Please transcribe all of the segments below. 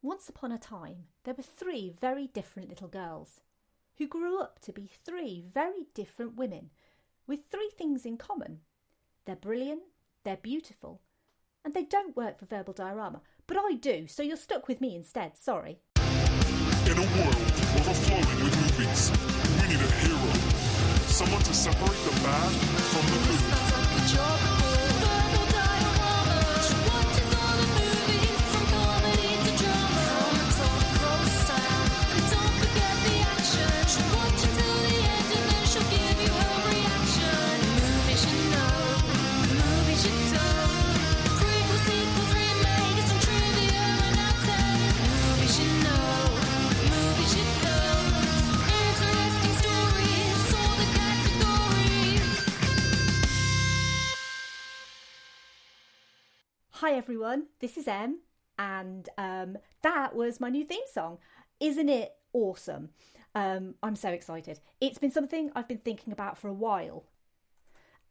Once upon a time, there were 3 very different little girls who grew up to be 3 very different women with 3 things in common. They're brilliant, they're beautiful, and they don't work for Verbal Diorama. But I do, so you're stuck with me instead, sorry. In a world overflowing with movies, we need a hero. Someone to separate the bad from the good. Hi everyone, this is Em, and that was my new theme song. Isn't it awesome? I'm so excited. It's been something I've been thinking about for a while,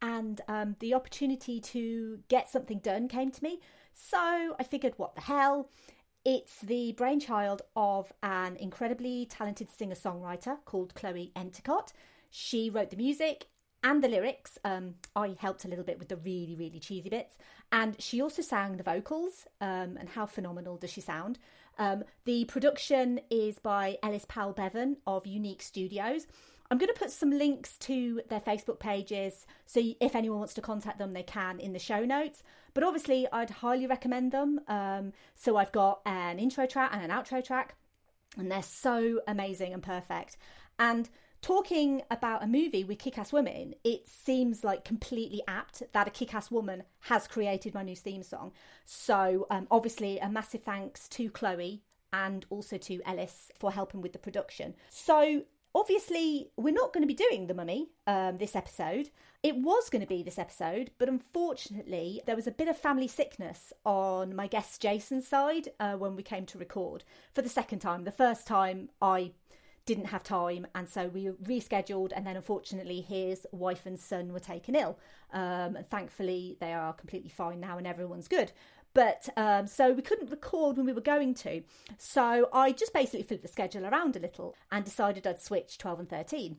and the opportunity to get something done came to me, so I figured, what the hell? It's the brainchild of an incredibly talented singer-songwriter called Chloe Enticott. She wrote the music and the lyrics. I helped a little bit with the really, really cheesy bits. And she also sang the vocals. And how phenomenal does she sound? The production is by Ellis Powell Bevan of Unique Studios. I'm going to put some links to their Facebook pages, so if anyone wants to contact them, they can in the show notes. But obviously, I'd highly recommend them. So I've got an intro track and an outro track, and they're so amazing and perfect. And talking about a movie with kick-ass women, it seems like completely apt that a kick-ass woman has created my new theme song. So obviously a massive thanks to Chloe and also to Ellis for helping with the production. So obviously we're not going to be doing The Mummy this episode. It was going to be this episode, but unfortunately there was a bit of family sickness on my guest Jason's side when we came to record for the second time. The first time I didn't have time, and so we rescheduled, and then unfortunately his wife and son were taken ill, and thankfully they are completely fine now and everyone's good. But so we couldn't record when we were going to, so I just basically flipped the schedule around a little and decided I'd switch 12 and 13.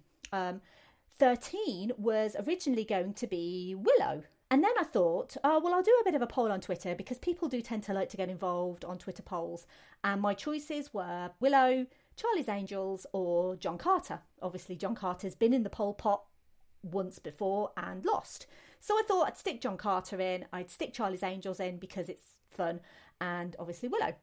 13 was originally going to be Willow. And then I thought, oh, well, I'll do a bit of a poll on Twitter, because people do tend to like to get involved on Twitter polls. And my choices were Willow, Charlie's Angels, or John Carter. Obviously, John Carter's been in the poll pot once before and lost. So I thought I'd stick John Carter in, I'd stick Charlie's Angels in because it's fun, and obviously Willow.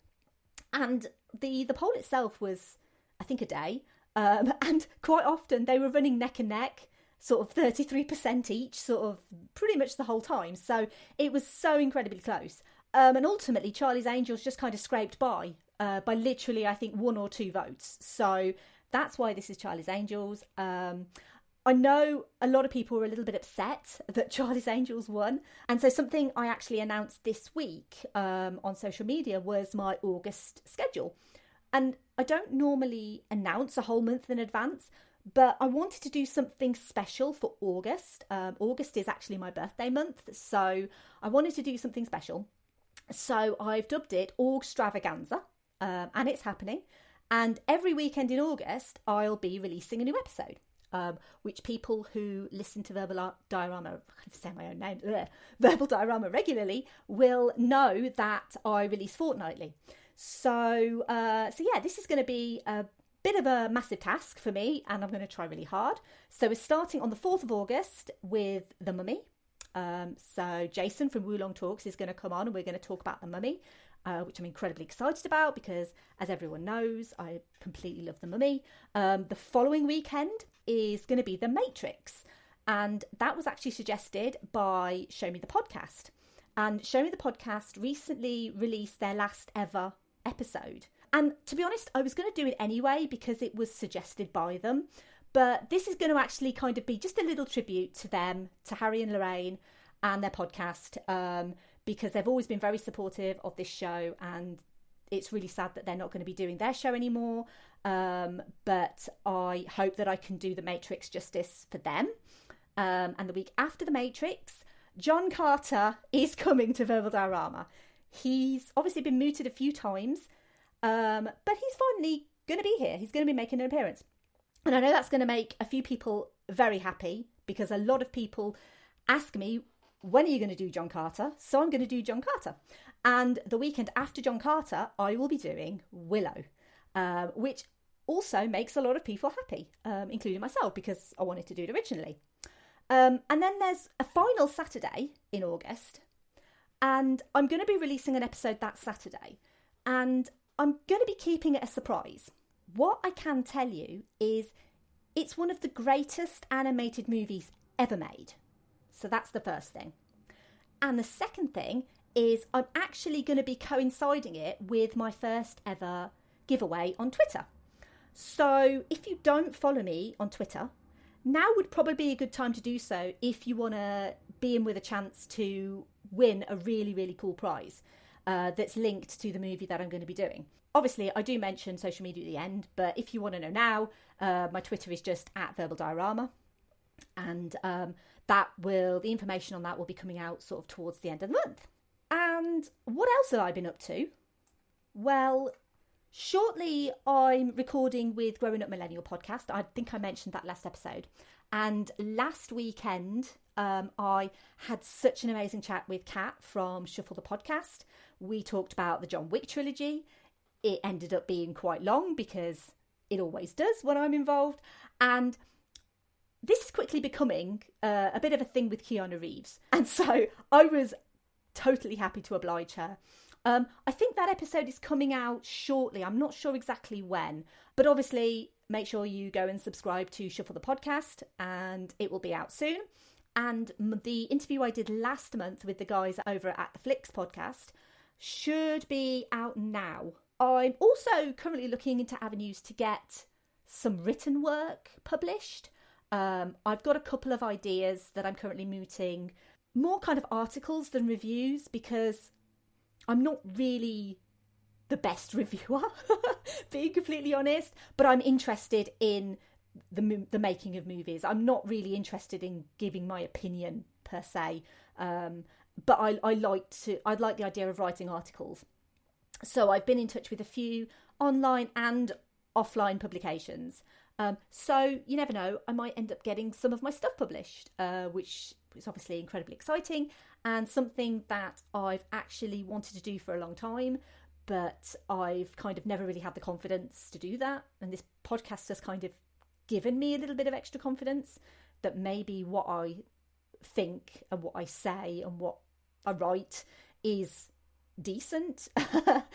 And the poll itself was, I think, a day. And quite often they were running neck and neck, sort of 33% each, sort of pretty much the whole time. So it was so incredibly close. And ultimately, Charlie's Angels just kind of scraped by literally, I think, 1 or 2 votes. So that's why this is Charlie's Angels. I know a lot of people were a little bit upset that Charlie's Angels won. And so something I actually announced this week on social media was my August schedule. And I don't normally announce a whole month in advance, but I wanted to do something special for August. August is actually my birthday month, so I wanted to do something special. So I've dubbed it Augstravaganza, and it's happening. And every weekend in August, I'll be releasing a new episode, which people who listen to Verbal Diorama, I can't say my own name, Verbal Diorama regularly will know that I release fortnightly. So yeah, this is going to be a bit of a massive task for me, and I'm going to try really hard. So we're starting on the 4th of August with The Mummy. So Jason from Wulong Talks is going to come on, and we're going to talk about The Mummy, which I'm incredibly excited about because, as everyone knows, I completely love The Mummy. The following weekend is going to be The Matrix, and that was actually suggested by Show Me the Podcast. And Show Me the Podcast recently released their last ever episode. And to be honest, I was going to do it anyway because it was suggested by them. But this is going to actually kind of be just a little tribute to them, to Harry and Lorraine and their podcast, because they've always been very supportive of this show, and it's really sad that they're not going to be doing their show anymore. But I hope that I can do The Matrix justice for them. And the week after The Matrix, John Carter is coming to Verbal Diorama. He's obviously been mooted a few times, but he's finally going to be here. He's going to be making an appearance. And I know that's going to make a few people very happy, because a lot of people ask me, when are you going to do John Carter? So I'm going to do John Carter. And the weekend after John Carter, I will be doing Willow, which also makes a lot of people happy, including myself, because I wanted to do it originally. And then there's a final Saturday in August, and I'm going to be releasing an episode that Saturday, and I'm going to be keeping it a surprise. What I can tell you is it's one of the greatest animated movies ever made. So that's the first thing. And the second thing is I'm actually going to be coinciding it with my first ever giveaway on Twitter. So if you don't follow me on Twitter, now would probably be a good time to do so if you want to be in with a chance to win a really, really cool prize that's linked to the movie that I'm going to be doing. Obviously, I do mention social media at the end, but if you want to know now, my Twitter is just @verbaldiorama. And the information on that will be coming out sort of towards the end of the month. And what else have I been up to? Well, shortly I'm recording with Growing Up Millennial podcast. I think I mentioned that last episode. And last weekend, I had such an amazing chat with Kat from Shuffle the Podcast. We talked about the John Wick trilogy. It ended up being quite long, because it always does when I'm involved. And this is quickly becoming a bit of a thing with Keanu Reeves. And so I was totally happy to oblige her. I think that episode is coming out shortly. I'm not sure exactly when. But obviously, make sure you go and subscribe to Shuffle the Podcast, and it will be out soon. And the interview I did last month with the guys over at the Flicks podcast should be out now. I'm also currently looking into avenues to get some written work published. I've got a couple of ideas that I'm currently mooting, more kind of articles than reviews, because I'm not really the best reviewer, being completely honest, but I'm interested in the making of movies. I'm not really interested in giving my opinion per se, but I'd like the idea of writing articles. So I've been in touch with a few online and offline publications. So you never know, I might end up getting some of my stuff published, which is obviously incredibly exciting and something that I've actually wanted to do for a long time, but I've kind of never really had the confidence to do that. And this podcast has kind of given me a little bit of extra confidence that maybe what I think and what I say and what I write is decent. But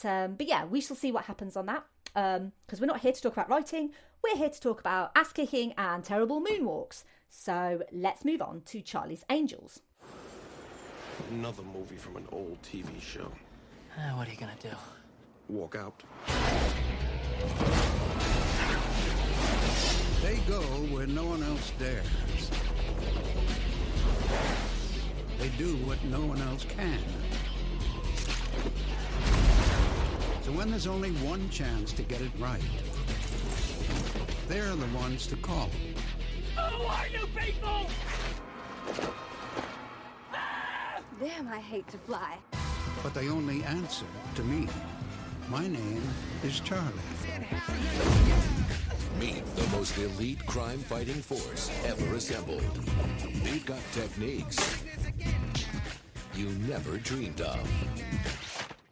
yeah, we shall see what happens on that. Because we're not here to talk about writing, we're here to talk about ass kicking and terrible moonwalks. So let's move on to Charlie's Angels. Another movie from an old TV show. What are you gonna do? Walk out. They go where no one else dares. They do what no one else can. So when there's only one chance to get it right, they're the ones to call. Who are you people? Damn, I hate to fly. But they only answer to me. My name is Charlie. Meet the most elite crime-fighting force ever assembled. They've got techniques you never dreamed of.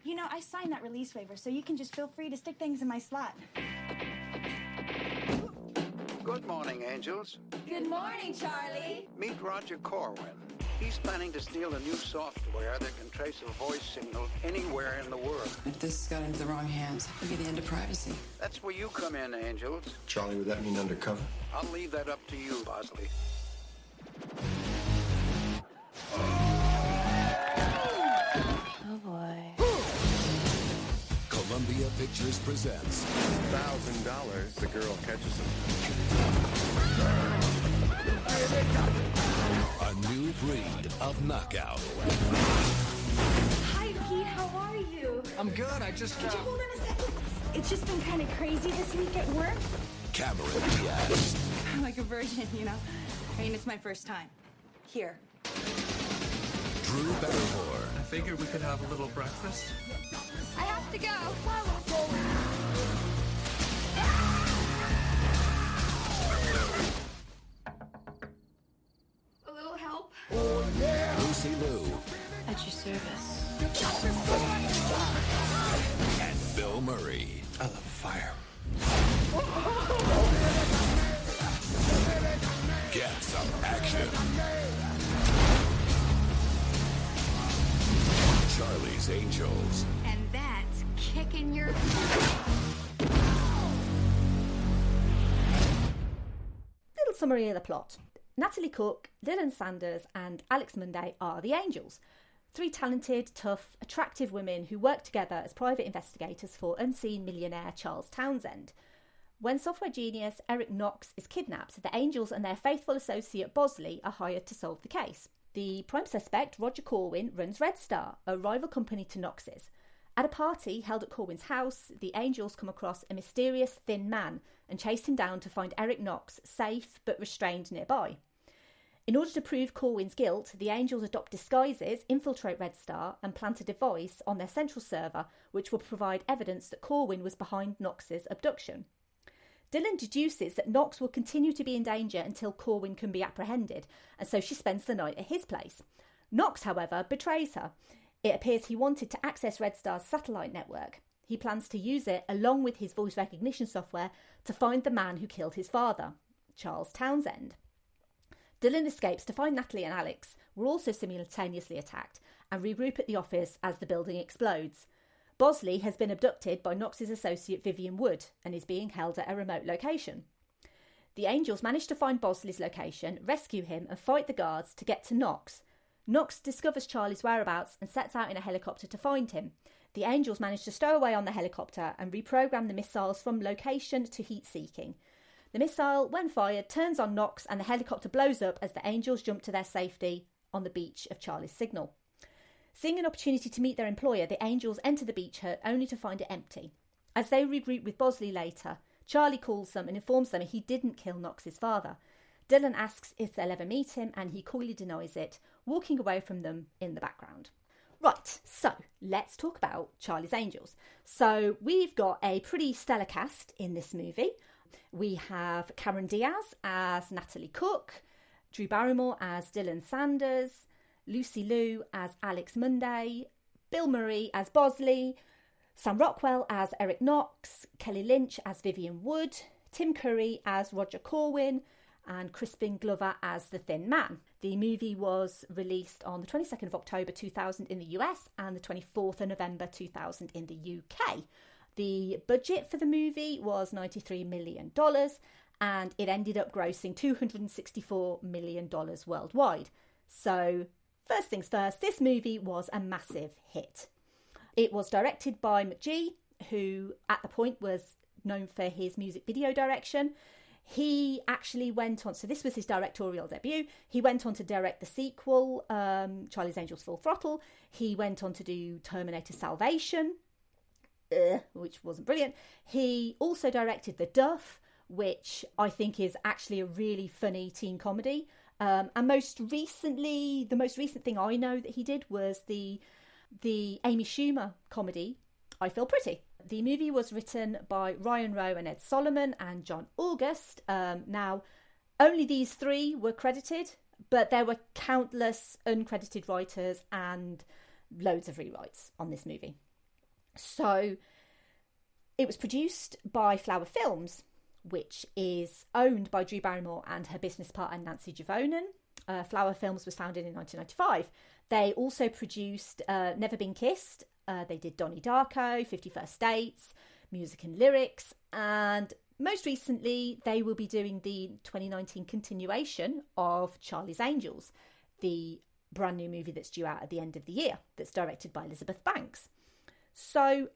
You know, I signed that release waiver, so you can just feel free to stick things in my slot. Good morning, Angels. Good morning, Charlie. Meet Roger Corwin. He's planning to steal a new software that can trace a voice signal anywhere in the world. If this got into the wrong hands, it would be the end of privacy. That's where you come in, Angels. Charlie, would that mean undercover? I'll leave that up to you, Bosley. Oh, boy. Columbia Pictures presents $1,000, the girl catches him. a new breed of knockout. Hi, Pete. How are you? I'm good. I just... Could you hold on a second? It's just been kind of crazy this week at work. Cameron Diaz. I'm like a virgin, you know? I mean, it's my first time. Here. Drew Barrymore. I figured we could have a little breakfast. I have to go. Bill Murray. I love fire. Get some action. Charlie's Angels. And that's kicking your... Little summary of the plot. Natalie Cook, Dylan Sanders and Alex Munday are the Angels. 3 talented, tough, attractive women who work together as private investigators for unseen millionaire Charles Townsend. When software genius Eric Knox is kidnapped, the Angels and their faithful associate Bosley are hired to solve the case. The prime suspect, Roger Corwin, runs Red Star, a rival company to Knox's. At a party held at Corwin's house, the Angels come across a mysterious thin man and chase him down to find Eric Knox safe but restrained nearby. In order to prove Corwin's guilt, the Angels adopt disguises, infiltrate Red Star and plant a device on their central server which will provide evidence that Corwin was behind Knox's abduction. Dylan deduces that Knox will continue to be in danger until Corwin can be apprehended, and so she spends the night at his place. Knox, however, betrays her. It appears he wanted to access Red Star's satellite network. He plans to use it, along with his voice recognition software, to find the man who killed his father, Charles Townsend. Dylan escapes to find Natalie and Alex were also simultaneously attacked and regroup at the office as the building explodes. Bosley has been abducted by Knox's associate Vivian Wood and is being held at a remote location. The Angels manage to find Bosley's location, rescue him and fight the guards to get to Knox. Knox discovers Charlie's whereabouts and sets out in a helicopter to find him. The Angels manage to stow away on the helicopter and reprogram the missiles from location to heat-seeking. The missile, when fired, turns on Knox and the helicopter blows up as the Angels jump to their safety on the beach of Charlie's signal. Seeing an opportunity to meet their employer, the Angels enter the beach hut only to find it empty. As they regroup with Bosley later, Charlie calls them and informs them he didn't kill Knox's father. Dylan asks if they'll ever meet him and he coolly denies it, walking away from them in the background. Right, so let's talk about Charlie's Angels. So we've got a pretty stellar cast in this movie. We have Cameron Diaz as Natalie Cook, Drew Barrymore as Dylan Sanders, Lucy Liu as Alex Munday, Bill Murray as Bosley, Sam Rockwell as Eric Knox, Kelly Lynch as Vivian Wood, Tim Curry as Roger Corwin, and Crispin Glover as the Thin Man. The movie was released on the 22nd of October 2000 in the US and the 24th of November 2000 in the UK. The budget for the movie was $93 million and it ended up grossing $264 million worldwide. So, first things first, this movie was a massive hit. It was directed by McGee, who at the point was known for his music video direction. He actually went on, so this was his directorial debut. He went on to direct the sequel, Charlie's Angels Full Throttle. He went on to do Terminator Salvation, which wasn't brilliant. He also directed The Duff, which I think is actually a really funny teen comedy. And most recently, the most recent thing I know that he did was the Amy Schumer comedy, I Feel Pretty. The movie was written by Ryan Rowe and Ed Solomon and John August. Now, only these 3 were credited, but there were countless uncredited writers and loads of rewrites on this movie. So, it was produced by Flower Films, which is owned by Drew Barrymore and her business partner Nancy Juvonen. Flower Films was founded in 1995. They also produced Never Been Kissed. They did Donnie Darko, 50 First Dates, Music and Lyrics, and most recently they will be doing the 2019 continuation of Charlie's Angels, the brand new movie that's due out at the end of the year, that's directed by Elizabeth Banks. So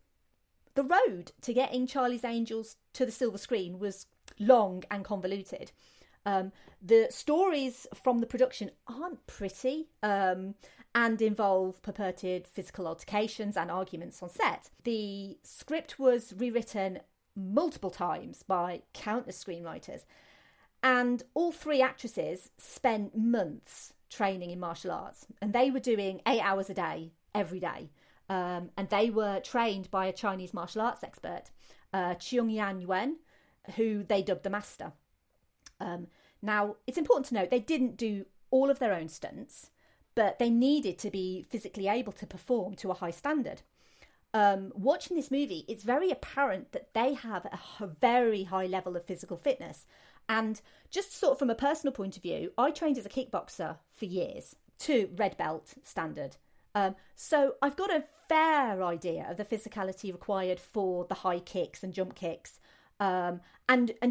the road to getting Charlie's Angels to the silver screen was long and convoluted. The stories from the production aren't pretty and involve purported physical altercations and arguments on set. The script was rewritten multiple times by countless screenwriters, and all 3 actresses spent months training in martial arts, and they were doing 8 hours a day every day. And they were trained by a Chinese martial arts expert, Cheung-Yan Yuan, who they dubbed the Master. Now, it's important to note they didn't do all of their own stunts, but they needed to be physically able to perform to a high standard. watching this movie, it's very apparent that they have a very high level of physical fitness. And just sort of from a personal point of view, I trained as a kickboxer for years to red belt standard. So I've got a fair idea of the physicality required for the high kicks and jump kicks, and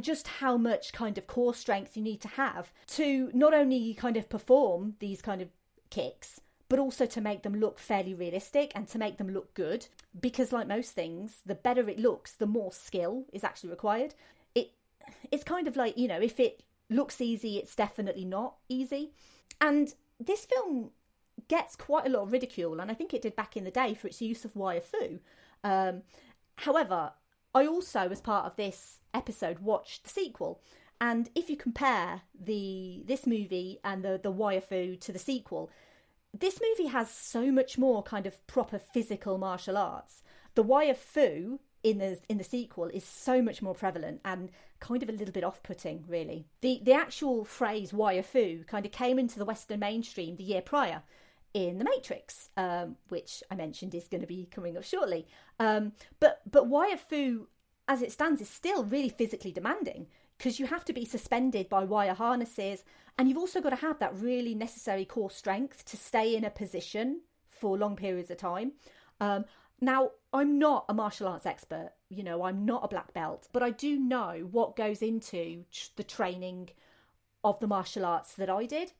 just how much kind of core strength you need to have to not only kind of perform these kind of kicks, but also to make them look fairly realistic and to make them look good. Because like most things, the better it looks, the more skill is actually required. It's kind of like, you know, if it looks easy, it's definitely not easy. And this film gets quite a lot of ridicule, and I think it did back in the day, for its use of wire fu. However, I also, as part of this episode, watched the sequel. And if you compare this movie and the wire fu to the sequel, this movie has so much more kind of proper physical martial arts. The wire fu in the sequel is so much more prevalent and kind of a little bit off-putting, really. The actual phrase wire fu kind of came into the Western mainstream the year prior in The Matrix, which I mentioned is going to be coming up shortly. But wire fu, as it stands, is still really physically demanding, because you have to be suspended by wire harnesses, and you've also got to have that really necessary core strength to stay in a position for long periods of time. Now, I'm not a martial arts expert, you know, I'm not a black belt, but I do know what goes into the training of the martial arts that I did.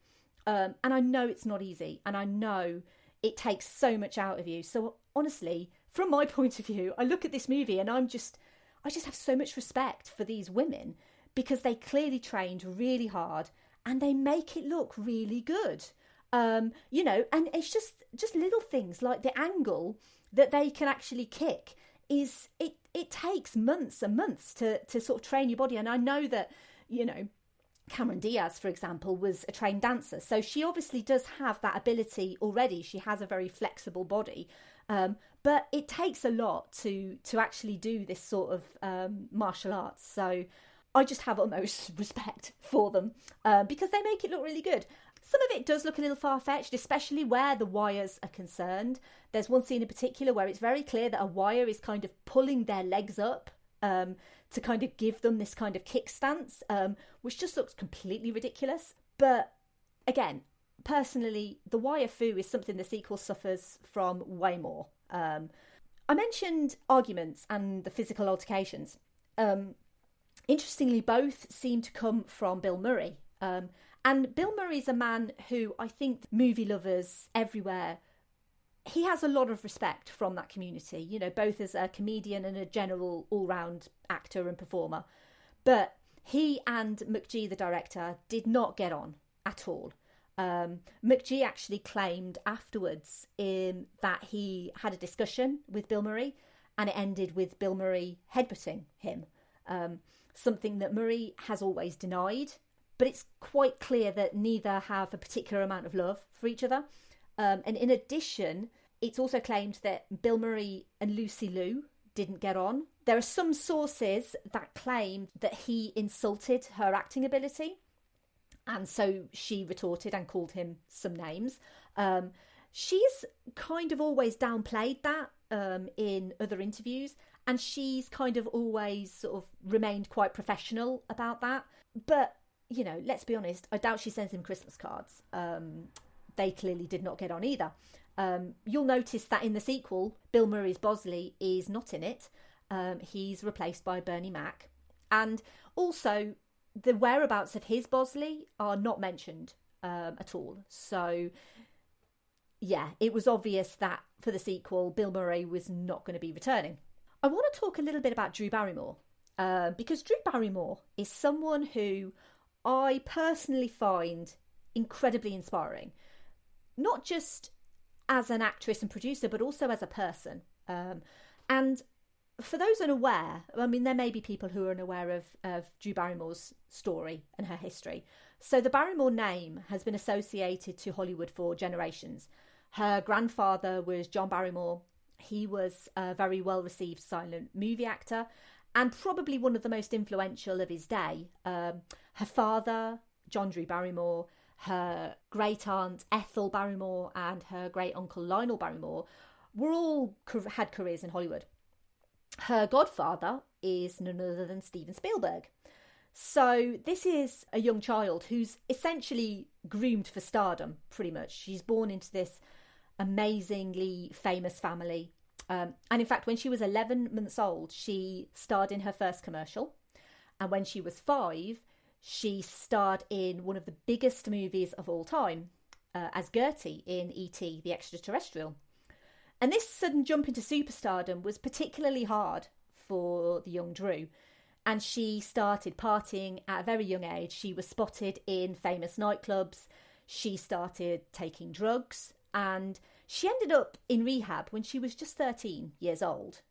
And I know it's not easy, and I know it takes so much out of you. So honestly, from my point of view, I look at this movie and I just have so much respect for these women, because they clearly trained really hard and they make it look really good. You know, and it's just little things like the angle that they can actually kick is, it takes months and months to sort of train your body. And I know that, you know, Cameron Diaz, for example, was a trained dancer. So she obviously does have that ability already. She has a very flexible body. But it takes a lot to actually do this sort of martial arts. So I just have utmost respect for them, because they make it look really good. Some of it does look a little far-fetched, especially where the wires are concerned. There's one scene in particular where it's very clear that a wire is kind of pulling their legs up to kind of give them this kind of kick stance, which just looks completely ridiculous. But again, personally, the wire fu is something the sequel suffers from way more. I mentioned arguments and the physical altercations. Interestingly, both seem to come from Bill Murray. And Bill Murray's a man who I think movie lovers everywhere, he has a lot of respect from that community, you know, both as a comedian and a general all-round actor and performer. But he and McG, the director, did not get on at all. McG actually claimed afterwards that he had a discussion with Bill Murray, and it ended with Bill Murray headbutting him. Something that Murray has always denied, but it's quite clear that neither have a particular amount of love for each other. And in addition, it's also claimed that Bill Murray and Lucy Liu didn't get on. There are some sources that claim that he insulted her acting ability, and so she retorted and called him some names. She's kind of always downplayed that in other interviews, and she's kind of always sort of remained quite professional about that. But, you know, let's be honest, I doubt she sends him Christmas cards. They clearly did not get on either. You'll notice that in the sequel, Bill Murray's Bosley is not in it. He's replaced by Bernie Mac. And also, the whereabouts of his Bosley are not mentioned at all. So, yeah, it was obvious that for the sequel, Bill Murray was not going to be returning. I want to talk a little bit about Drew Barrymore, because Drew Barrymore is someone who I personally find incredibly inspiring. Not just as an actress and producer, but also as a person. And for those unaware, I mean, there may be people who are unaware of Drew Barrymore's story and her history. So the Barrymore name has been associated to Hollywood for generations. Her grandfather was John Barrymore. He was a very well-received silent movie actor and probably one of the most influential of his day. Her father, John Drew Barrymore, her great-aunt Ethel Barrymore and her great-uncle Lionel Barrymore were all had careers in Hollywood. Her godfather is none other than Steven Spielberg. So this is a young child who's essentially groomed for stardom, pretty much. She's born into this amazingly famous family. And in fact, when she was 11 months old, she starred in her first commercial. And when she was 5, she starred in one of the biggest movies of all time, as Gertie in E.T. the Extraterrestrial. And this sudden jump into superstardom was particularly hard for the young Drew. And she started partying at a very young age. She was spotted in famous nightclubs. She started taking drugs. And she ended up in rehab when she was just 13 years old.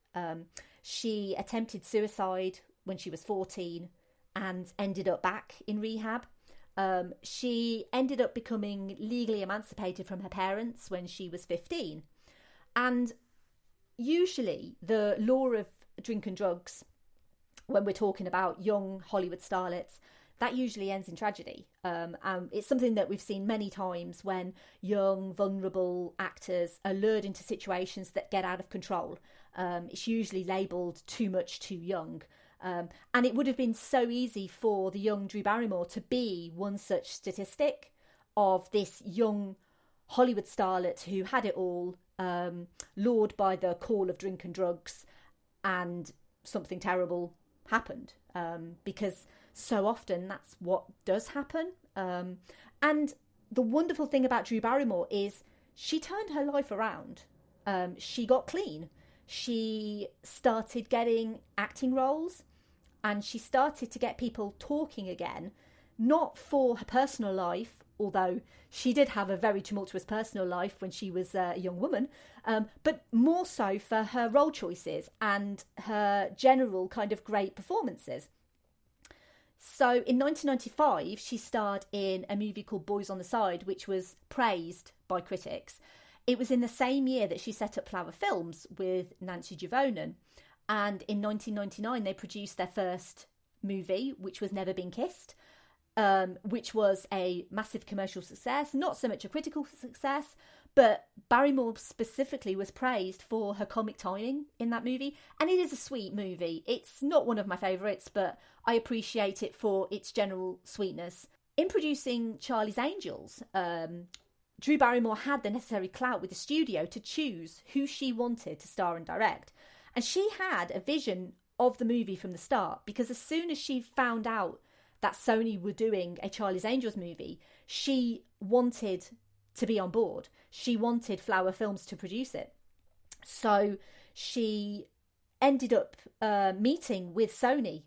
She attempted suicide when she was 14 and ended up back in rehab. She ended up becoming legally emancipated from her parents when she was 15. And usually the law of drink and drugs, when we're talking about young Hollywood starlets, that usually ends in tragedy. It's something that we've seen many times when young, vulnerable actors are lured into situations that get out of control. It's usually labelled too much too young. And it would have been so easy for the young Drew Barrymore to be one such statistic of this young Hollywood starlet who had it all, lured by the call of drink and drugs, and something terrible happened, because so often that's what does happen. And the wonderful thing about Drew Barrymore is she turned her life around. She got clean. She started getting acting roles, and she started to get people talking again, not for her personal life, although she did have a very tumultuous personal life when she was a young woman, but more so for her role choices and her general kind of great performances. So in 1995, she starred in a movie called Boys on the Side, which was praised by critics. It was in the same year that she set up Flower Films with Nancy Juvonen. And in 1999, they produced their first movie, which was Never Been Kissed, which was a massive commercial success, not so much a critical success, but Barrymore specifically was praised for her comic timing in that movie. And it is a sweet movie. It's not one of my favourites, but I appreciate it for its general sweetness. In producing Charlie's Angels, Drew Barrymore had the necessary clout with the studio to choose who she wanted to star and direct. And she had a vision of the movie from the start, because as soon as she found out that Sony were doing a Charlie's Angels movie, she wanted to be on board. She wanted Flower Films to produce it. So she ended up meeting with Sony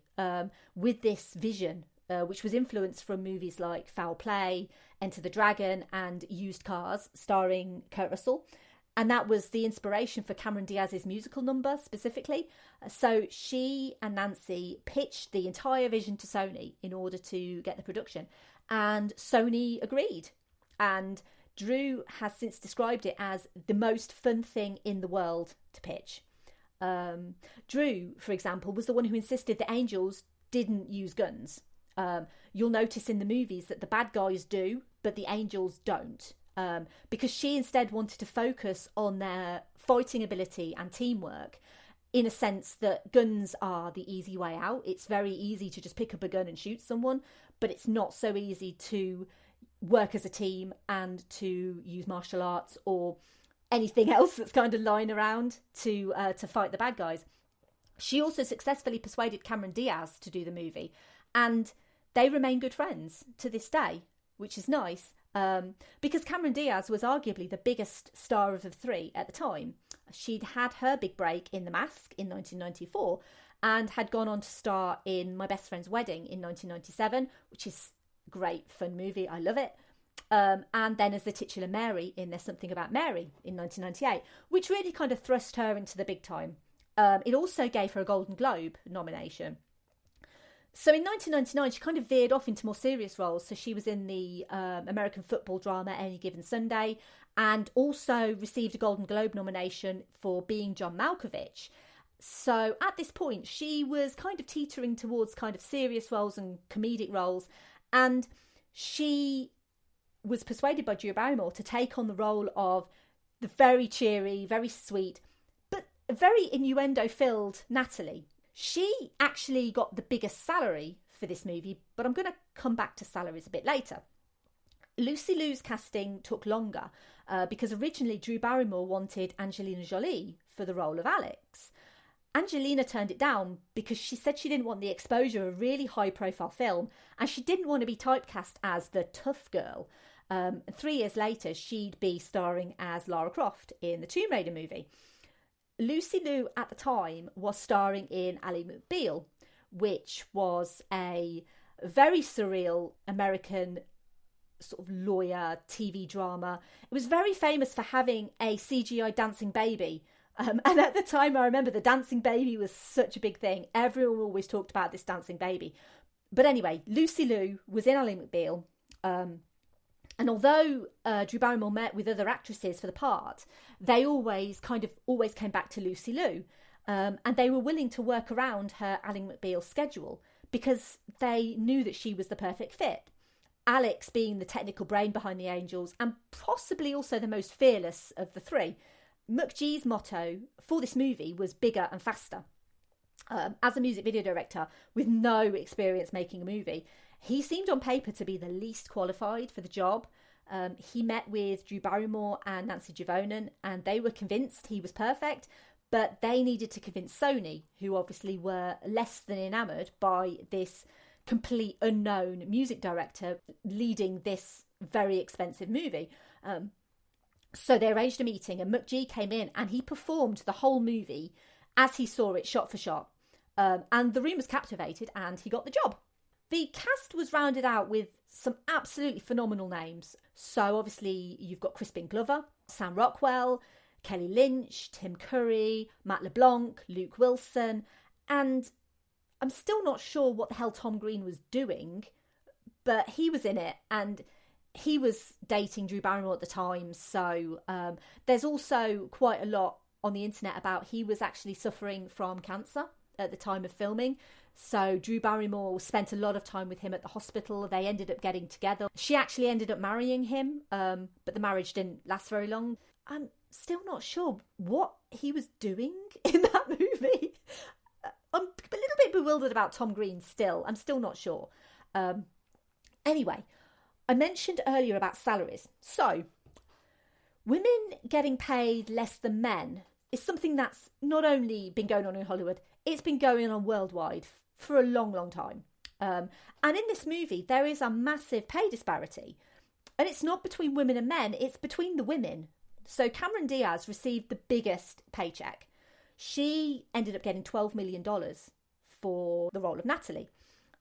with this vision, which was influenced from movies like Foul Play, Enter the Dragon and Used Cars, starring Kurt Russell. And that was the inspiration for Cameron Diaz's musical number specifically. So she and Nancy pitched the entire vision to Sony in order to get the production. And Sony agreed. And Drew has since described it as the most fun thing in the world to pitch. Drew, for example, was the one who insisted the angels didn't use guns. You'll notice in the movies that the bad guys do, but the angels don't. Because she instead wanted to focus on their fighting ability and teamwork, in a sense that guns are the easy way out. It's very easy to just pick up a gun and shoot someone, but it's not so easy to work as a team and to use martial arts or anything else that's kind of lying around to fight the bad guys. She also successfully persuaded Cameron Diaz to do the movie, and they remain good friends to this day, which is nice. Because Cameron Diaz was arguably the biggest star of the three at the time. She'd had her big break in The Mask in 1994 and had gone on to star in My Best Friend's Wedding in 1997, which is a great, fun movie. I love it. And then as the titular Mary in There's Something About Mary in 1998, which really kind of thrust her into the big time. It also gave her a Golden Globe nomination. So in 1999, she kind of veered off into more serious roles. So she was in the American football drama Any Given Sunday, and also received a Golden Globe nomination for being John Malkovich. So at this point, she was kind of teetering towards kind of serious roles and comedic roles. And she was persuaded by Drew Barrymore to take on the role of the very cheery, very sweet, but very innuendo-filled Natalie. She actually got the biggest salary for this movie, but I'm going to come back to salaries a bit later. Lucy Liu's casting took longer because originally Drew Barrymore wanted Angelina Jolie for the role of Alex. Angelina turned it down because she said she didn't want the exposure of a really high-profile film, and she didn't want to be typecast as the tough girl. 3 years later, she'd be starring as Lara Croft in the Tomb Raider movie. Lucy Liu at the time was starring in Ally McBeal, which was a very surreal American sort of lawyer TV drama. It was very famous for having a CGI dancing baby. And at the time, I remember the dancing baby was such a big thing. Everyone always talked about this dancing baby. But anyway, Lucy Liu was in Ally McBeal. And although Drew Barrymore met with other actresses for the part, they always came back to Lucy Liu. And they were willing to work around her Ally McBeal schedule because they knew that she was the perfect fit. Alex being the technical brain behind the Angels and possibly also the most fearless of the three. McGee's motto for this movie was bigger and faster. As a music video director with no experience making a movie, he seemed on paper to be the least qualified for the job. He met with Drew Barrymore and Nancy Juvonen, and they were convinced he was perfect, but they needed to convince Sony, who obviously were less than enamoured by this complete unknown music director leading this very expensive movie. So they arranged a meeting, and McGee came in and he performed the whole movie as he saw it shot for shot. And the room was captivated and he got the job. The cast was rounded out with some absolutely phenomenal names. So obviously you've got Crispin Glover, Sam Rockwell, Kelly Lynch, Tim Curry, Matt LeBlanc, Luke Wilson, and I'm still not sure what the hell Tom Green was doing, but he was in it and he was dating Drew Barrymore at the time. So there's also quite a lot on the internet about he was actually suffering from cancer at the time of filming. So Drew Barrymore spent a lot of time with him at the hospital. They ended up getting together. She actually ended up marrying him, but the marriage didn't last very long. I'm still not sure what he was doing in that movie. I'm a little bit bewildered about Tom Green still. I'm still not sure. Anyway, I mentioned earlier about salaries. So, women getting paid less than men is something that's not only been going on in Hollywood, it's been going on worldwide for a long, long time. And in this movie, there is a massive pay disparity. And it's not between women and men, it's between the women. So Cameron Diaz received the biggest paycheck. She ended up getting $12 million for the role of Natalie.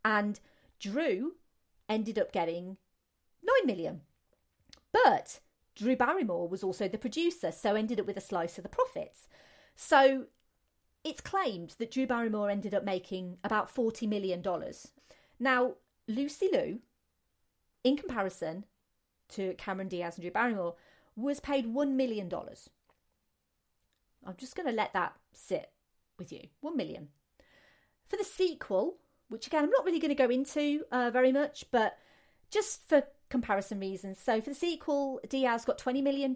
And Drew ended up getting $9 million. But Drew Barrymore was also the producer, so ended up with a slice of the profits. So it's claimed that Drew Barrymore ended up making about $40 million. Now, Lucy Liu, in comparison to Cameron Diaz and Drew Barrymore, was paid $1 million. I'm just going to let that sit with you. $1 million. For the sequel, which again, I'm not really going to go into very much, but just for comparison reasons. So for the sequel, Diaz got $20 million.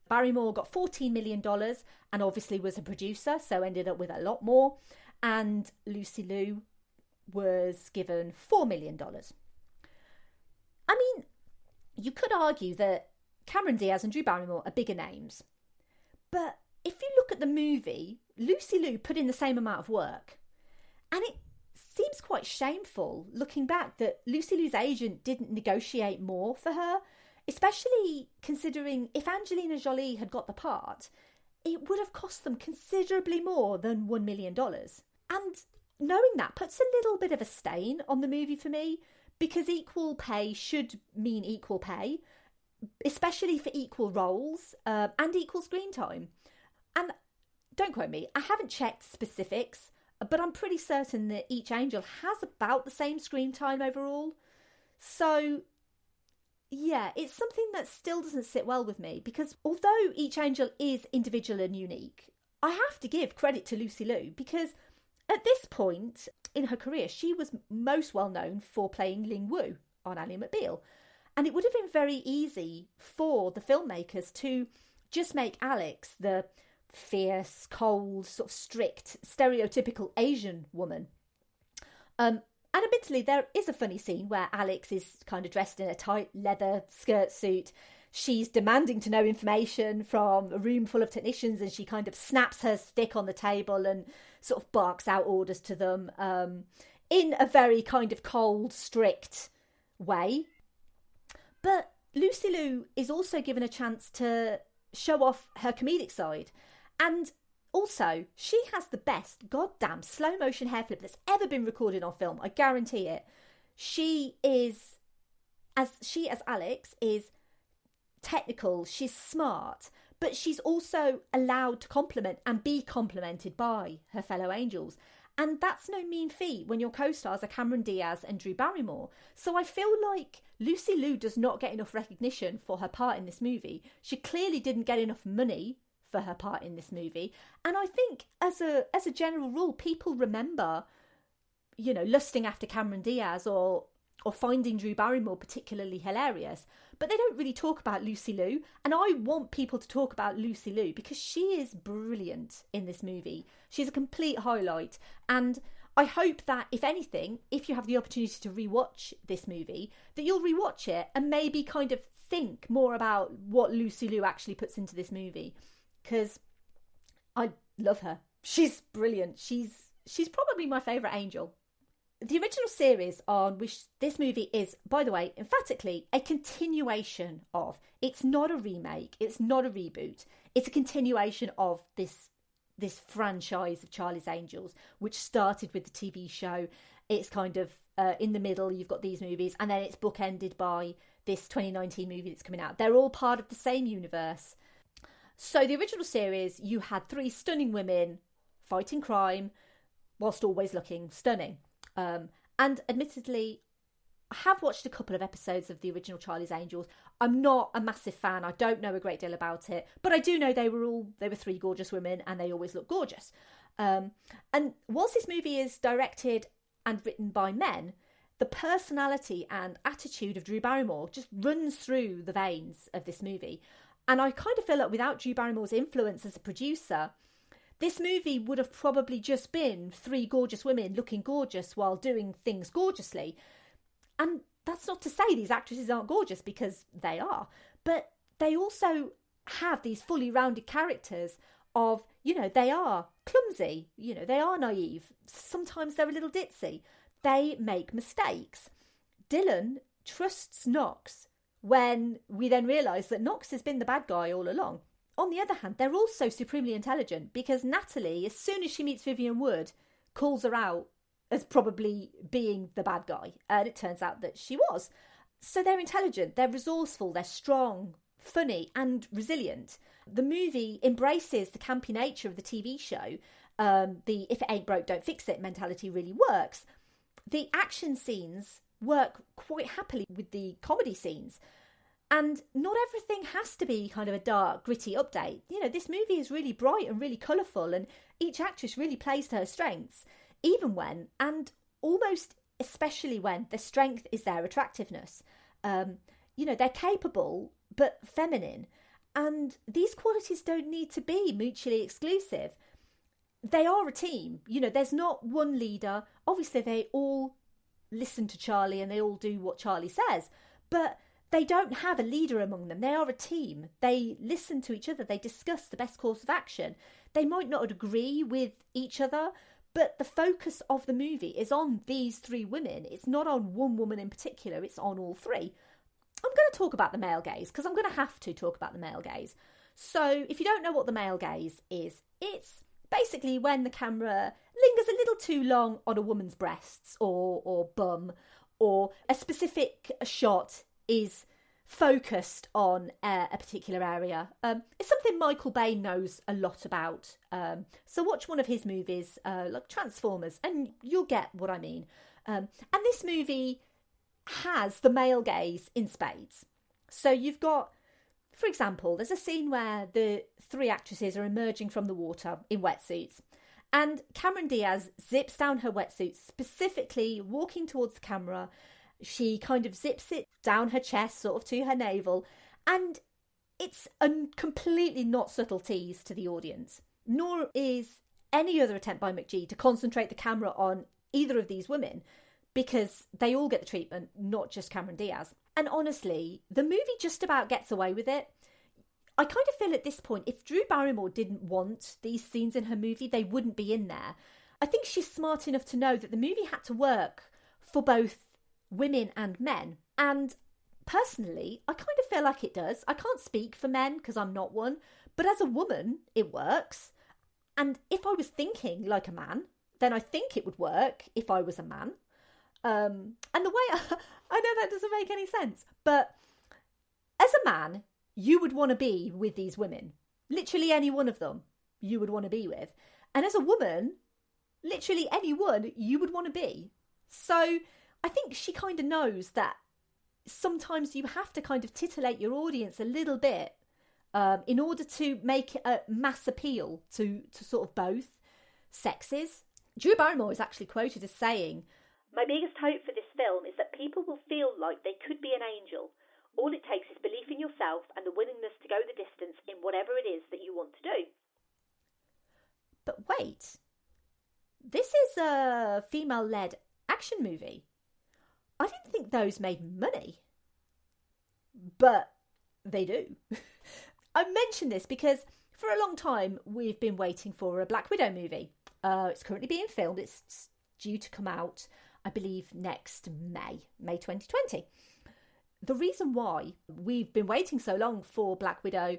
Barrymore got $14 million and obviously was a producer, so ended up with a lot more. And Lucy Liu was given $4 million. I mean, you could argue that Cameron Diaz and Drew Barrymore are bigger names. But if you look at the movie, Lucy Liu put in the same amount of work. And it seems quite shameful, looking back, that Lucy Liu's agent didn't negotiate more for her, especially considering if Angelina Jolie had got the part, it would have cost them considerably more than $1 million. And knowing that puts a little bit of a stain on the movie for me, because equal pay should mean equal pay, especially for equal roles and equal screen time. And don't quote me, I haven't checked specifics, but I'm pretty certain that each angel has about the same screen time overall. So, yeah, it's something that still doesn't sit well with me, because although each angel is individual and unique, I have to give credit to Lucy Liu, because at this point in her career, she was most well known for playing Ling Wu on Ally McBeal. And it would have been very easy for the filmmakers to just make Alex the fierce, cold, sort of strict, stereotypical Asian woman. And admittedly, there is a funny scene where Alex is kind of dressed in a tight leather skirt suit. She's demanding to know information from a room full of technicians, and she kind of snaps her stick on the table and sort of barks out orders to them in a very kind of cold, strict way. But Lucy Liu is also given a chance to show off her comedic side. And also, she has the best goddamn slow motion hair flip that's ever been recorded on film. I guarantee it. She as Alex is technical, she's smart, but she's also allowed to compliment and be complimented by her fellow angels. And that's no mean feat when your co-stars are Cameron Diaz and Drew Barrymore. So I feel like Lucy Liu does not get enough recognition for her part in this movie. She clearly didn't get enough money for her part in this movie. And I think as a general rule, people remember, you know, lusting after Cameron Diaz or finding Drew Barrymore particularly hilarious. But they don't really talk about Lucy Liu. And I want people to talk about Lucy Liu because she is brilliant in this movie. She's a complete highlight. And I hope that, if anything, if you have the opportunity to rewatch this movie, that you'll rewatch it and maybe kind of think more about what Lucy Liu actually puts into this movie. Because I love her. She's brilliant. She's probably my favourite angel. The original series on which this movie is, by the way, emphatically a continuation of. It's not a remake. It's not a reboot. It's a continuation of this franchise of Charlie's Angels, which started with the TV show. It's kind of in the middle, you've got these movies, and then it's bookended by this 2019 movie that's coming out. They're all part of the same universe. So the original series, you had 3 stunning women fighting crime whilst always looking stunning. And admittedly, I have watched a couple of episodes of the original Charlie's Angels. I'm not a massive fan. I don't know a great deal about it, but I do know they were 3 gorgeous women and they always look gorgeous. And whilst this movie is directed and written by men, the personality and attitude of Drew Barrymore just runs through the veins of this movie. And I kind of feel like without Drew Barrymore's influence as a producer, this movie would have probably just been 3 gorgeous women looking gorgeous while doing things gorgeously. And that's not to say these actresses aren't gorgeous, because they are. But they also have these fully rounded characters of, you know, they are clumsy, you know, they are naive. Sometimes they're a little ditzy. They make mistakes. Dylan trusts Knox when we then realise that Knox has been the bad guy all along. On the other hand, they're also supremely intelligent, because Natalie, as soon as she meets Vivian Wood, calls her out as probably being the bad guy. And it turns out that she was. So they're intelligent, they're resourceful, they're strong, funny and resilient. The movie embraces the campy nature of the TV show. The if it ain't broke, don't fix it mentality really works. The action scenes work quite happily with the comedy scenes. And not everything has to be kind of a dark, gritty update. You know, this movie is really bright and really colourful, and each actress really plays to her strengths, even when, and almost especially when, the strength is their attractiveness. You know, they're capable, but feminine. And these qualities don't need to be mutually exclusive. They are a team. You know, there's not one leader. Obviously, they all listen to Charlie and they all do what Charlie says. But they don't have a leader among them. They are a team. They listen to each other. They discuss the best course of action. They might not agree with each other, but the focus of the movie is on these 3 women. It's not on one woman in particular. It's on all 3. I'm going to talk about the male gaze, because I'm going to have to talk about the male gaze. So if you don't know what the male gaze is, it's basically when the camera lingers a little too long on a woman's breasts or bum, or a specific shot is focused on a particular area. It's something Michael Bay knows a lot about. So watch one of his movies, like Transformers, and you'll get what I mean. And this movie has the male gaze in spades. So you've got, for example, there's a scene where the 3 actresses are emerging from the water in wetsuits. And Cameron Diaz zips down her wetsuit, specifically walking towards the camera. She kind of zips it down her chest, sort of to her navel. And It's a completely not subtle tease to the audience, nor is any other attempt by McGee to concentrate the camera on either of these women, because they all get the treatment, not just Cameron Diaz. And honestly, the movie just about gets away with it. I kind of feel at this point, if Drew Barrymore didn't want these scenes in her movie, they wouldn't be in there. I think she's smart enough to know that the movie had to work for both women and men. And personally, I kind of feel like it does. I can't speak for men because I'm not one, but as a woman, it works. And if I was thinking like a man, then I think it would work if I was a man. And the way I know that doesn't make any sense, but as a man, you would want to be with these women. Literally any one of them you would want to be with. And as a woman, literally anyone you would want to be. So I think she kind of knows that sometimes you have to kind of titillate your audience a little bit in order to make a mass appeal to sort of both sexes. Drew Barrymore is actually quoted as saying, "My biggest hope for this film is that people will feel like they could be an angel. All it takes is belief in yourself and the willingness to go the distance in whatever it is that you want to do." But wait, this is a female-led action movie. I didn't think those made money. But they do. I mention this because for a long time we've been waiting for a Black Widow movie. It's currently being filmed. It's due to come out, I believe, next May 2020. The reason why we've been waiting so long for Black Widow,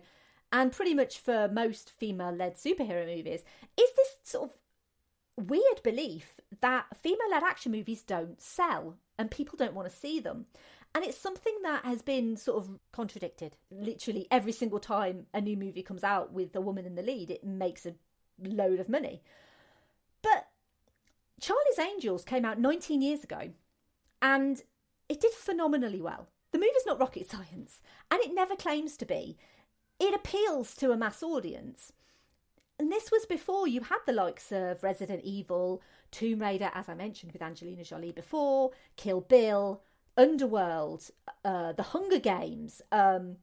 and pretty much for most female-led superhero movies, is this sort of weird belief that female-led action movies don't sell and people don't want to see them. And it's something that has been sort of contradicted. Literally every single time a new movie comes out with a woman in the lead, it makes a load of money. But Charlie's Angels came out 19 years ago and it did phenomenally well. The movie's not rocket science, and it never claims to be. It appeals to a mass audience. And this was before you had the likes of Resident Evil, Tomb Raider, as I mentioned with Angelina Jolie before, Kill Bill, Underworld, The Hunger Games. And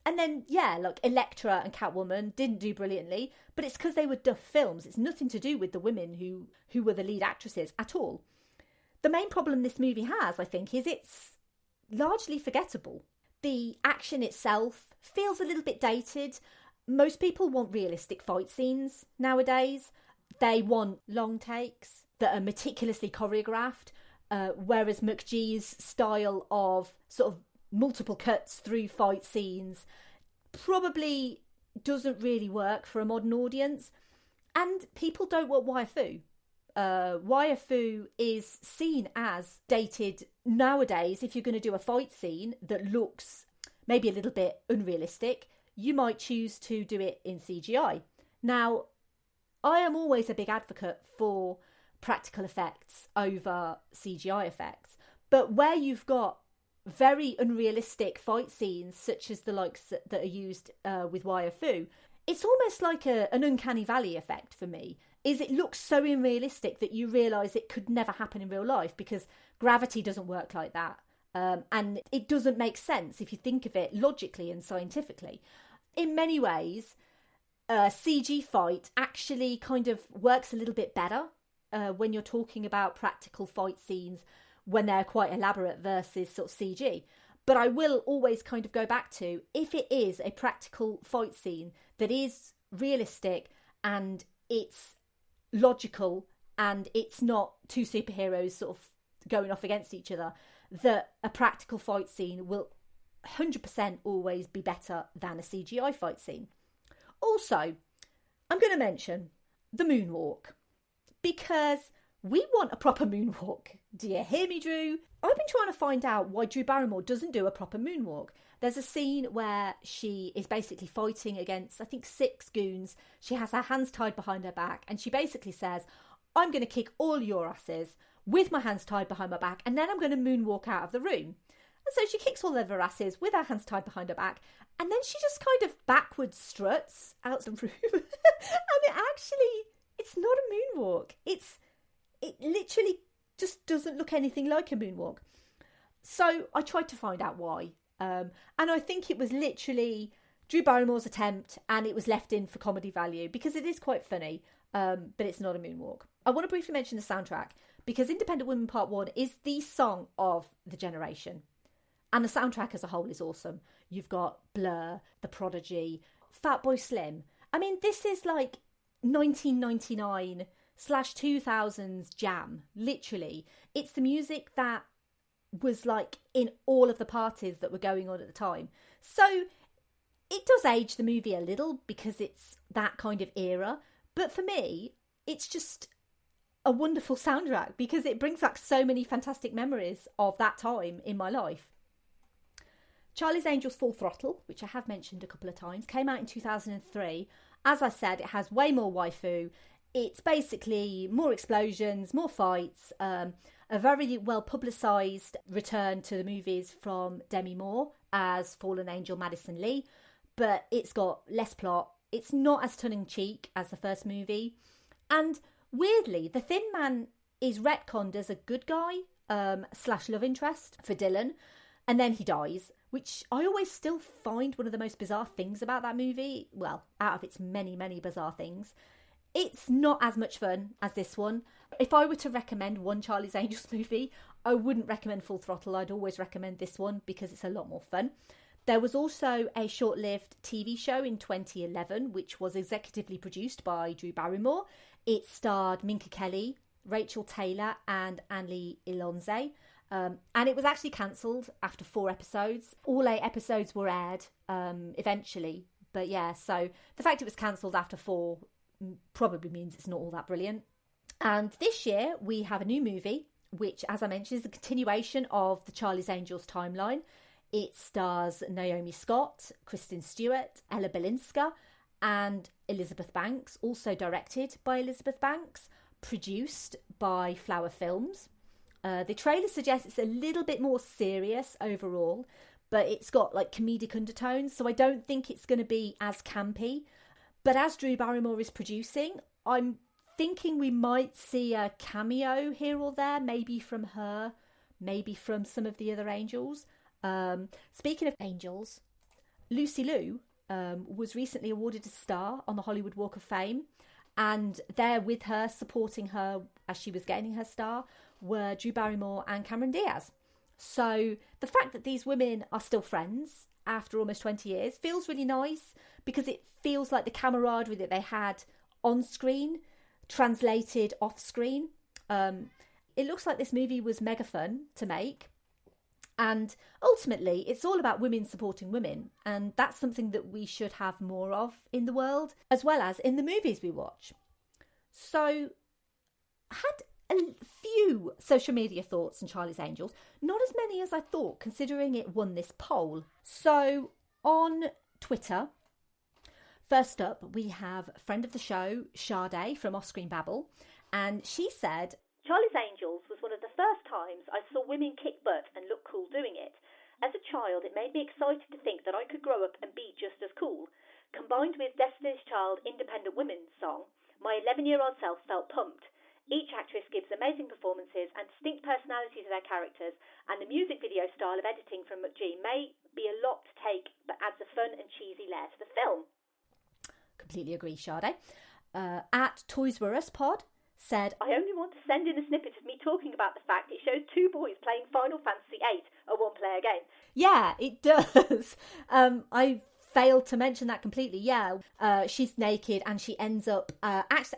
then, yeah, like Elektra and Catwoman didn't do brilliantly, but it's because they were duff films. It's nothing to do with the women who were the lead actresses at all. The main problem this movie has, I think, is it's largely forgettable. The action itself feels a little bit dated. Most people want realistic fight scenes nowadays. They want long takes that are meticulously choreographed, whereas McGee's style of sort of multiple cuts through fight scenes probably doesn't really work for a modern audience. And people don't want waifu. Waifu is seen as dated nowadays. If you're going to do a fight scene that looks maybe a little bit unrealistic, you might choose to do it in CGI. Now, I am always a big advocate for practical effects over CGI effects, but where you've got very unrealistic fight scenes, such as the likes that are used with waifu, it's almost like an uncanny valley effect for me. Is it looks so unrealistic that you realise it could never happen in real life, because gravity doesn't work like that. And it doesn't make sense if you think of it logically and scientifically. In many ways, a CG fight actually kind of works a little bit better when you're talking about practical fight scenes when they're quite elaborate versus sort of CG. But I will always kind of go back to, if it is a practical fight scene that is realistic and it's logical and it's not two superheroes sort of going off against each other, that a practical fight scene will 100% always be better than a CGI fight scene. Also, I'm going to mention the moonwalk, because we want a proper moonwalk. Do you hear me, Drew? I've been trying to find out why Drew Barrymore doesn't do a proper moonwalk. There's a scene where she is basically fighting against, I think, 6 goons. She has her hands tied behind her back, and she basically says, "I'm going to kick all your asses with my hands tied behind my back, and then I'm going to moonwalk out of the room." And so she kicks all of her asses with her hands tied behind her back, and then she just kind of backwards struts out the room. And it's not a moonwalk. It literally just doesn't look anything like a moonwalk. So I tried to find out why. And I think it was literally Drew Barrymore's attempt, and it was left in for comedy value because it is quite funny, but it's not a moonwalk. I want to briefly mention the soundtrack because Independent Women Part 1 is the song of the generation. And the soundtrack as a whole is awesome. You've got Blur, The Prodigy, Fatboy Slim. I mean, this is like 1999/2000s jam, literally. It's the music that was like in all of the parties that were going on at the time. So it does age the movie a little because it's that kind of era. But for me, it's just a wonderful soundtrack because it brings back so many fantastic memories of that time in my life. Charlie's Angels Full Throttle, which I have mentioned a couple of times, came out in 2003. As I said, it has way more waifu. It's basically more explosions, more fights, a very well publicised return to the movies from Demi Moore as Fallen Angel Madison Lee, but it's got less plot. It's not as tongue-in-cheek as the first movie. And weirdly, the Thin Man is retconned as a good guy / love interest for Dylan, and then he dies, which I always still find one of the most bizarre things about that movie. Well, out of its many, many bizarre things. It's not as much fun as this one. If I were to recommend one Charlie's Angels movie, I wouldn't recommend Full Throttle. I'd always recommend this one because it's a lot more fun. There was also a short-lived TV show in 2011, which was executively produced by Drew Barrymore. It starred Minka Kelly, Rachel Taylor and Annie Ilonze. And it was actually cancelled after 4 episodes. All 8 episodes were aired eventually. But yeah, so the fact it was cancelled after 4 probably means it's not all that brilliant. And this year we have a new movie, which, as I mentioned, is a continuation of the Charlie's Angels timeline. It stars Naomi Scott, Kristen Stewart, Ella Balinska and Elizabeth Banks. Also directed by Elizabeth Banks. Produced by Flower Films. The trailer suggests it's a little bit more serious overall, but it's got like comedic undertones, so I don't think it's going to be as campy. But as Drew Barrymore is producing, I'm thinking we might see a cameo here or there, maybe from her, maybe from some of the other angels. Speaking of angels, Lucy Liu was recently awarded a star on the Hollywood Walk of Fame, and there with her, supporting her as she was getting her star, were Drew Barrymore and Cameron Diaz. So the fact that these women are still friends after almost 20 years feels really nice because it feels like the camaraderie that they had on screen translated off screen. It looks like this movie was mega fun to make. And ultimately, it's all about women supporting women. And that's something that we should have more of in the world, as well as in the movies we watch. So I had a few social media thoughts on Charlie's Angels. Not as many as I thought, considering it won this poll. So on Twitter, first up, we have a friend of the show, Sade from Off Screen Babble. And she said, Charlie's Angels was one of the first times I saw women kick butt and look cool doing it. As a child, it made me excited to think that I could grow up and be just as cool. Combined with Destiny's Child Independent Women's song, my 11-year-old self felt pumped. Each actress gives amazing performances and distinct personality to their characters, and the music video style of editing from McGee may be a lot to take, but adds a fun and cheesy layer to the film. Completely agree, Sade. At Toys R Us Pod said, I only want to send in a snippet of me talking about the fact it shows 2 boys playing Final Fantasy VIII, a one-player game. Yeah, it does. I failed to mention that completely. Yeah, she's naked and she ends up...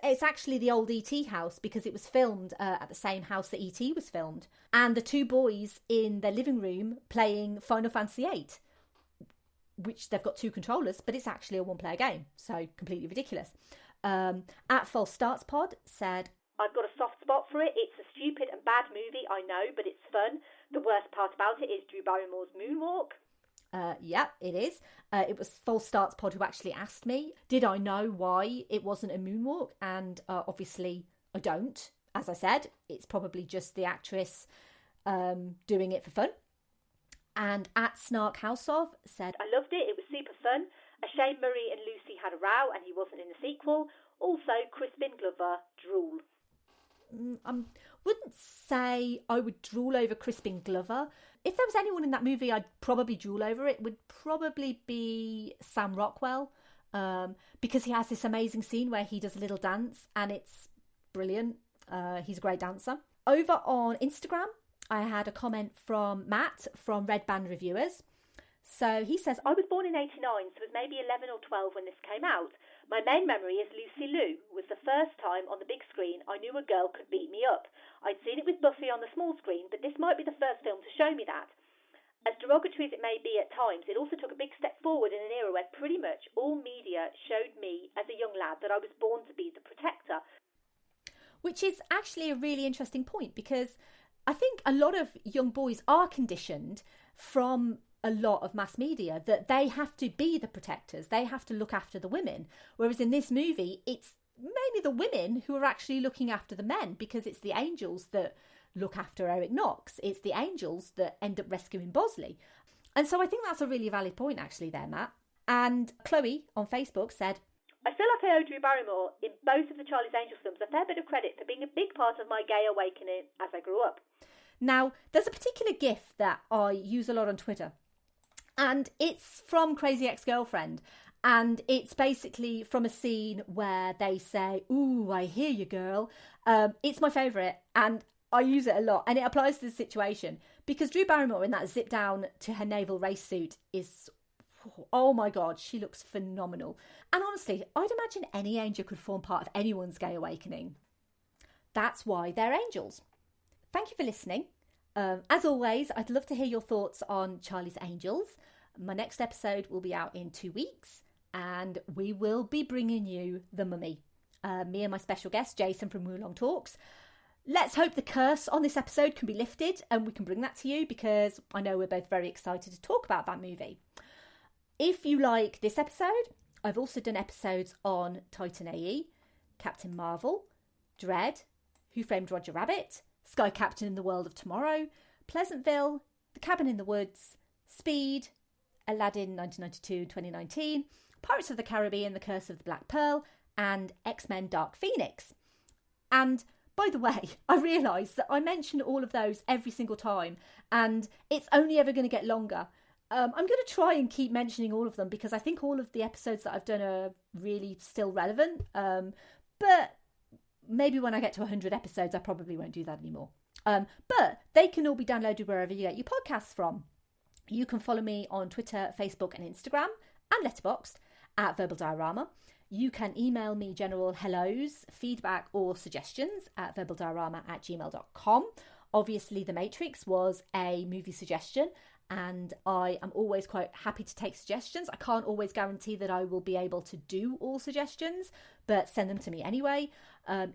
it's actually the old E.T. house because it was filmed at the same house that E.T. was filmed. And the 2 boys in their living room playing Final Fantasy VIII, which they've got 2 controllers, but it's actually a one-player game. So completely ridiculous. At False Starts Pod said, I've got a soft spot for it. It's a stupid and bad movie, I know, but it's fun. The worst part about it is Drew Barrymore's moonwalk. Yeah, it is. It was False Starts Pod who actually asked me, did I know why it wasn't a moonwalk? And obviously I don't. As I said, it's probably just the actress doing it for fun. And at Snark House of said, I loved it. It was super fun. A shame Marie and Lucy had a row and he wasn't in the sequel. Also, Crispin Glover, drool. I wouldn't say I would drool over Crispin Glover. If there was anyone in that movie I'd probably drool over, it would probably be Sam Rockwell, because he has this amazing scene where he does a little dance and it's brilliant. He's a great dancer. Over on Instagram, I had a comment from Matt from Red Band Reviewers. So he says, I was born in 89, so was maybe 11 or 12 when this came out. My main memory is Lucy Liu was the first time on the big screen I knew a girl could beat me up. I'd seen it with Buffy on the small screen, but this might be the first film to show me that. As derogatory as it may be at times, it also took a big step forward in an era where pretty much all media showed me as a young lad that I was born to be the protector. Which is actually a really interesting point, because I think a lot of young boys are conditioned from a lot of mass media that they have to be the protectors, they have to look after the women, whereas in this movie it's mainly the women who are actually looking after the men, because it's the angels that look after Eric Knox, it's the angels that end up rescuing Bosley. And so I think that's a really valid point actually there, Matt. And Chloe on Facebook said, I feel like I owe Drew Barrymore in both of the Charlie's Angels films a fair bit of credit for being a big part of my gay awakening as I grew up. Now, there's a particular GIF that I use a lot on Twitter, and it's from Crazy Ex-Girlfriend, and it's basically from a scene where they say, ooh, I hear you, girl. It's my favourite, and I use it a lot, and it applies to the situation, because Drew Barrymore in that zip down to her naval race suit is, oh my God, she looks phenomenal. And honestly, I'd imagine any angel could form part of anyone's gay awakening. That's why they're angels. Thank you for listening. As always, I'd love to hear your thoughts on Charlie's Angels. My next episode will be out in 2 weeks, and we will be bringing you The Mummy. Me and my special guest, Jason from Wulong Talks. Let's hope the curse on this episode can be lifted and we can bring that to you, because I know we're both very excited to talk about that movie. If you like this episode, I've also done episodes on Titan AE, Captain Marvel, Dread, Who Framed Roger Rabbit, Sky Captain in the World of Tomorrow, Pleasantville, The Cabin in the Woods, Speed, Aladdin 1992-2019, Pirates of the Caribbean, The Curse of the Black Pearl, and X-Men Dark Phoenix. And by the way, I realised that I mention all of those every single time, and it's only ever going to get longer. I'm going to try and keep mentioning all of them, because I think all of the episodes that I've done are really still relevant. But maybe when I get to 100 episodes, I probably won't do that anymore. But they can all be downloaded wherever you get your podcasts from. You can follow me on Twitter, Facebook and Instagram, and Letterboxd at Verbal Diorama. You can email me general hellos, feedback or suggestions at verbaldiorama@gmail.com. Obviously, The Matrix was a movie suggestion, and I am always quite happy to take suggestions. I can't always guarantee that I will be able to do all suggestions, but send them to me anyway.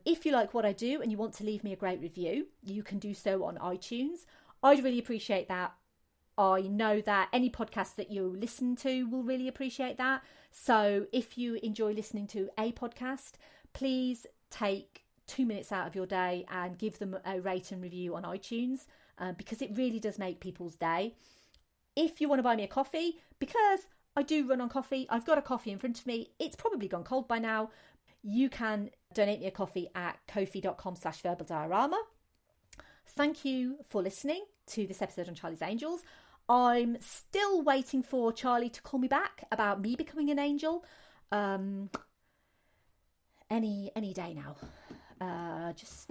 If you like what I do and you want to leave me a great review, you can do so on iTunes. I'd really appreciate that. I know that any podcast that you listen to will really appreciate that. So if you enjoy listening to a podcast, please take 2 minutes out of your day and give them a rate and review on iTunes, because it really does make people's day. If you want to buy me a coffee, because I do run on coffee, I've got a coffee in front of me. It's probably gone cold by now. You can donate me a coffee at ko-fi.com/verbaldiorama. Thank you for listening to this episode on Charlie's Angels. I'm still waiting for Charlie to call me back about me becoming an angel. Any day now. Has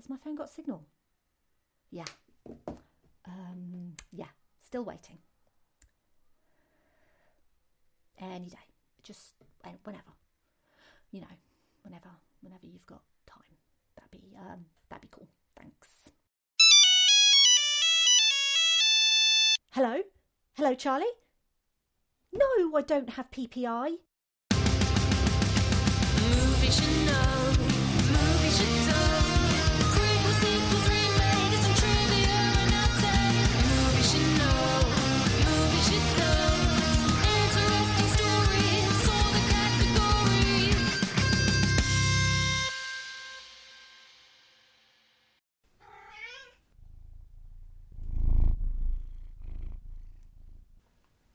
my phone got signal? Yeah. Yeah, still waiting. Any day. Just whenever. You know, whenever you've got time. That'd be cool. Thanks. Hello? Hello, Charlie? No, I don't have PPI.